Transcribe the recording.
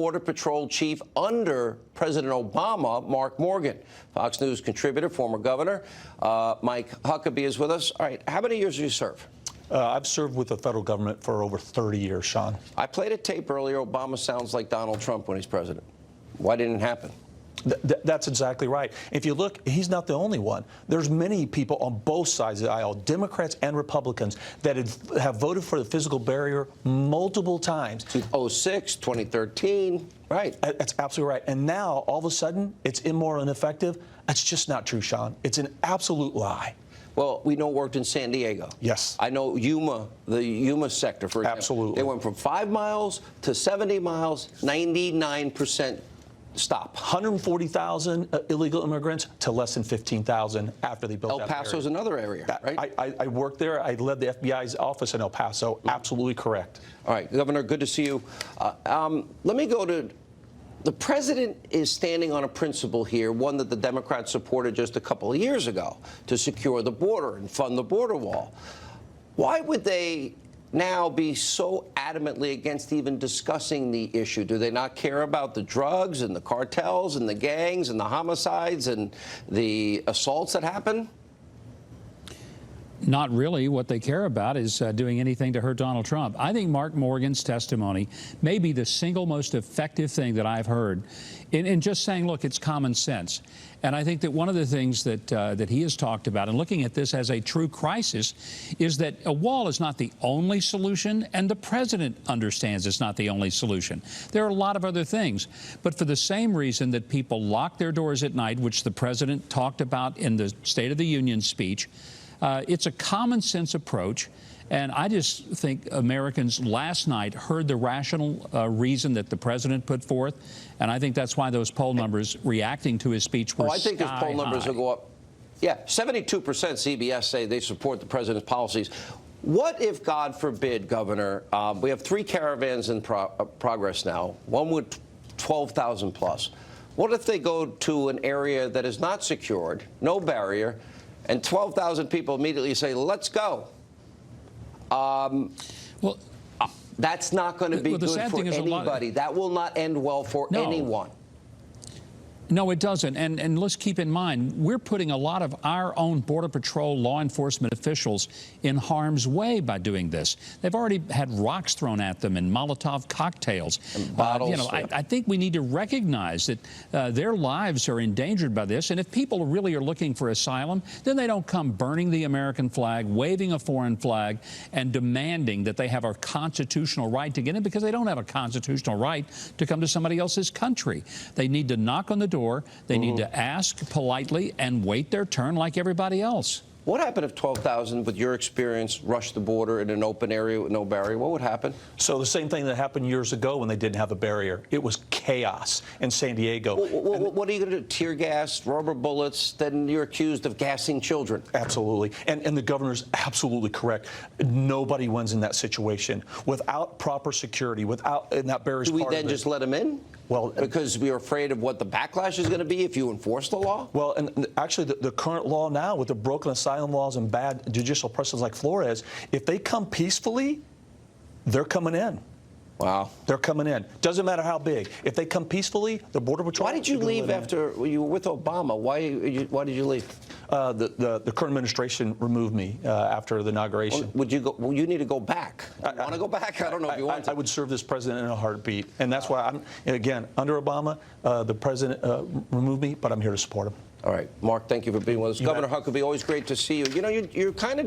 Border Patrol chief under President Obama, Mark Morgan. Fox News contributor, former governor, Mike Huckabee is with us. All right, how many years do you serve? I've served with the federal government for over 30 years, Sean. I played a tape earlier. Obama sounds like Donald Trump when he's president. Why didn't it happen? That's exactly right. If you look, he's not the only one. There's many people on both sides of the aisle, Democrats and Republicans, that have voted for the physical barrier multiple times. 2006, 2013, right. That's absolutely right. And now, all of a sudden, it's immoral and ineffective. That's just not true, Sean. It's an absolute lie. Well, we know it worked in San Diego. Yes. I know Yuma, the Yuma sector, for example. Absolutely. They went from 5 miles to 70 miles, 99% stop. 140,000 illegal immigrants to less than 15,000 after they built that barrier. El Paso's another area, right? I worked there. I led the FBI's office in El Paso. Absolutely correct. All right, Governor, good to see you. Let me go to... The president is standing on a principle here, one that the Democrats supported just a couple of years ago, to secure the border and fund the border wall. Why would they now be so adamantly against even discussing the issue? Do they not care about the drugs and the cartels and the gangs and the homicides and the assaults that happen? Not really. What they care about is doing anything to hurt Donald Trump. I think Mark Morgan's testimony may be the single most effective thing that I've heard in just saying, look, it's common sense. And I think that one of the things that he has talked about, and looking at this as a true crisis, is that a wall is not the only solution, and the president understands it's not the only solution. There are a lot of other things. But for the same reason that people lock their doors at night, which the president talked about in the State of the Union speech, it's a common sense approach, and I just think Americans last night heard the rational reason that the president put forth, and I think that's why those poll numbers reacting to his speech were I think those poll numbers will go up. Yeah, 72% CBS say they support the president's policies. What if, God forbid, Governor, we have 3 caravans in progress now, one with 12,000 plus. What if they go to an area that is not secured, no barrier, and 12,000 people immediately say, let's go? Well, that's not going to be good for anybody. That will not end well for anyone. No, it doesn't. And let's keep in mind, we're putting a lot of our own Border Patrol law enforcement officials in harm's way by doing this. They've already had rocks thrown at them and Molotov cocktails. And bottles. I think we need to recognize that their lives are endangered by this. And if people really are looking for asylum, then they don't come burning the American flag, waving a foreign flag, and demanding that they have a constitutional right to get in, because they don't have a constitutional right to come to somebody else's country. They need to knock on the door. They need to ask politely and wait their turn like everybody else. What happened if 12,000, with your experience, rushed the border in an open area with no barrier? What would happen? So the same thing that happened years ago when they didn't have a barrier. It was chaos in San Diego. What are you going to do? Tear gas, rubber bullets? Then you're accused of gassing children. Absolutely. And the governor's absolutely correct. Nobody wins in that situation. Without proper security, and that barrier's part of it. Do we then just let them in? Well, because we're afraid of what the backlash is going to be if you enforce the law? Well, and actually the current law now, with the broken asylum laws and bad judicial precedents like Flores, if they come peacefully, they're coming in. Wow. They're coming in. Doesn't matter how big. If they come peacefully, the Border Patrol... Why did you leave after you were with Obama? Why did you leave? The current administration removed me after the inauguration. Well, would you go? Well, you need to go back. You want to go back? I don't know if you want to. I would serve this president in a heartbeat. And that's why again, under Obama, the president removed me, but I'm here to support him. All right. Mark, thank you for being with us. Governor Huckabee, always great to see you. You know, you're kind of